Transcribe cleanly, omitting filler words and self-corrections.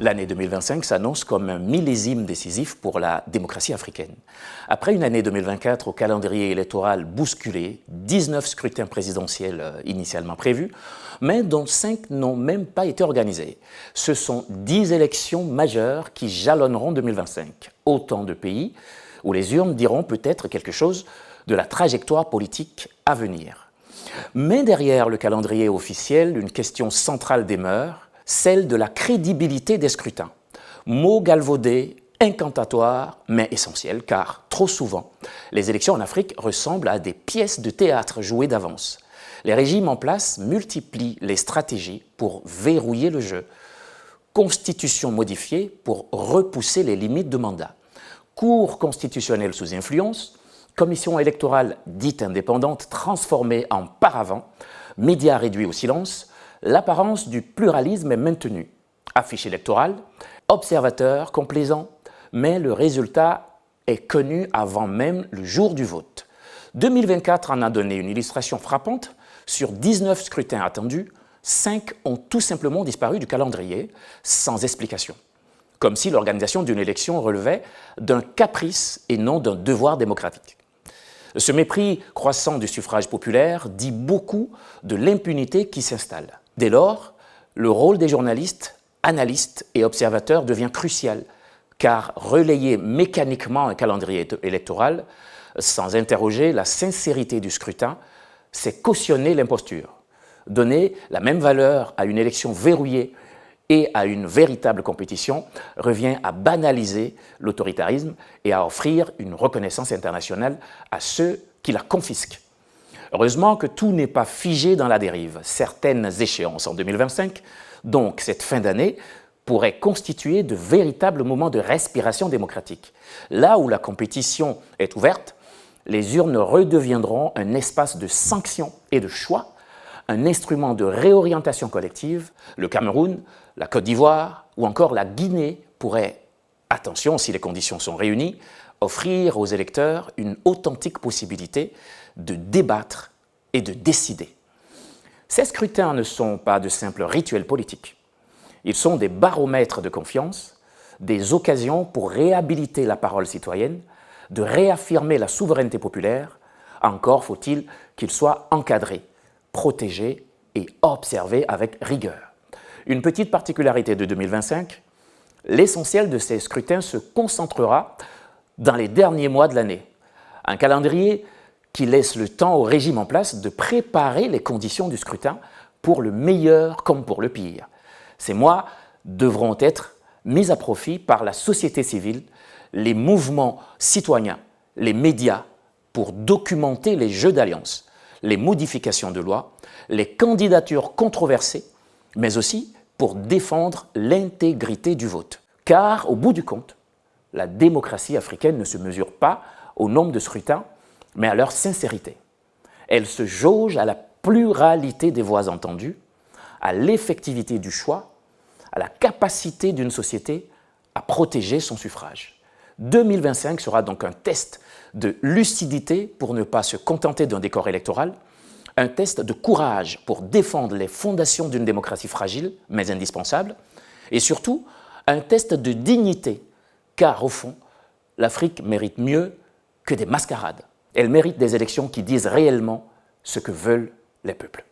L'année 2025 s'annonce comme un millésime décisif pour la démocratie africaine. Après une année 2024 au calendrier électoral bousculé, 19 scrutins présidentiels initialement prévus, mais dont 5 n'ont même pas été organisés. Ce sont 10 élections majeures qui jalonneront 2025. Autant de pays où les urnes diront peut-être quelque chose de la trajectoire politique à venir. Mais derrière le calendrier officiel, une question centrale demeure, celle de la crédibilité des scrutins. Mot galvaudé, incantatoire, mais essentiel, car trop souvent, les élections en Afrique ressemblent à des pièces de théâtre jouées d'avance. Les régimes en place multiplient les stratégies pour verrouiller le jeu. Constitution modifiée pour repousser les limites de mandat. Cour constitutionnelle sous influence, commission électorale dite indépendante transformée en paravent, médias réduits au silence, l'apparence du pluralisme est maintenue. Affiche électorale, observateurs complaisants, mais le résultat est connu avant même le jour du vote. 2024 en a donné une illustration frappante. Sur 19 scrutins attendus, 5 ont tout simplement disparu du calendrier, sans explication. Comme si l'organisation d'une élection relevait d'un caprice et non d'un devoir démocratique. Ce mépris croissant du suffrage populaire dit beaucoup de l'impunité qui s'installe. Dès lors, le rôle des journalistes, analystes et observateurs devient crucial, car relayer mécaniquement un calendrier électoral sans interroger la sincérité du scrutin, c'est cautionner l'imposture. Donner la même valeur à une élection verrouillée et à une véritable compétition revient à banaliser l'autoritarisme et à offrir une reconnaissance internationale à ceux qui la confisquent. Heureusement que tout n'est pas figé dans la dérive. Certaines échéances en 2025, donc cette fin d'année, pourraient constituer de véritables moments de respiration démocratique. Là où la compétition est ouverte, les urnes redeviendront un espace de sanction et de choix, un instrument de réorientation collective. Le Cameroun, la Côte d'Ivoire ou encore la Guinée pourraient, attention si les conditions sont réunies, offrir aux électeurs une authentique possibilité de débattre et de décider. Ces scrutins ne sont pas de simples rituels politiques. Ils sont des baromètres de confiance, des occasions pour réhabiliter la parole citoyenne, de réaffirmer la souveraineté populaire. Encore faut-il qu'ils soient encadrés, protégés et observés avec rigueur. Une petite particularité de 2025, l'essentiel de ces scrutins se concentrera dans les derniers mois de l'année. Un calendrier qui laisse le temps au régime en place de préparer les conditions du scrutin pour le meilleur comme pour le pire. Ces mois devront être mis à profit par la société civile, les mouvements citoyens, les médias pour documenter les jeux d'alliance, les modifications de loi, les candidatures controversées, mais aussi pour défendre l'intégrité du vote. Car, au bout du compte, la démocratie africaine ne se mesure pas au nombre de scrutins, mais à leur sincérité. Elle se jauge à la pluralité des voix entendues, à l'effectivité du choix, à la capacité d'une société à protéger son suffrage. 2025 sera donc un test de lucidité pour ne pas se contenter d'un décor électoral, un test de courage pour défendre les fondations d'une démocratie fragile mais indispensable, et surtout un test de dignité, car au fond, l'Afrique mérite mieux que des mascarades. Elle mérite des élections qui disent réellement ce que veulent les peuples.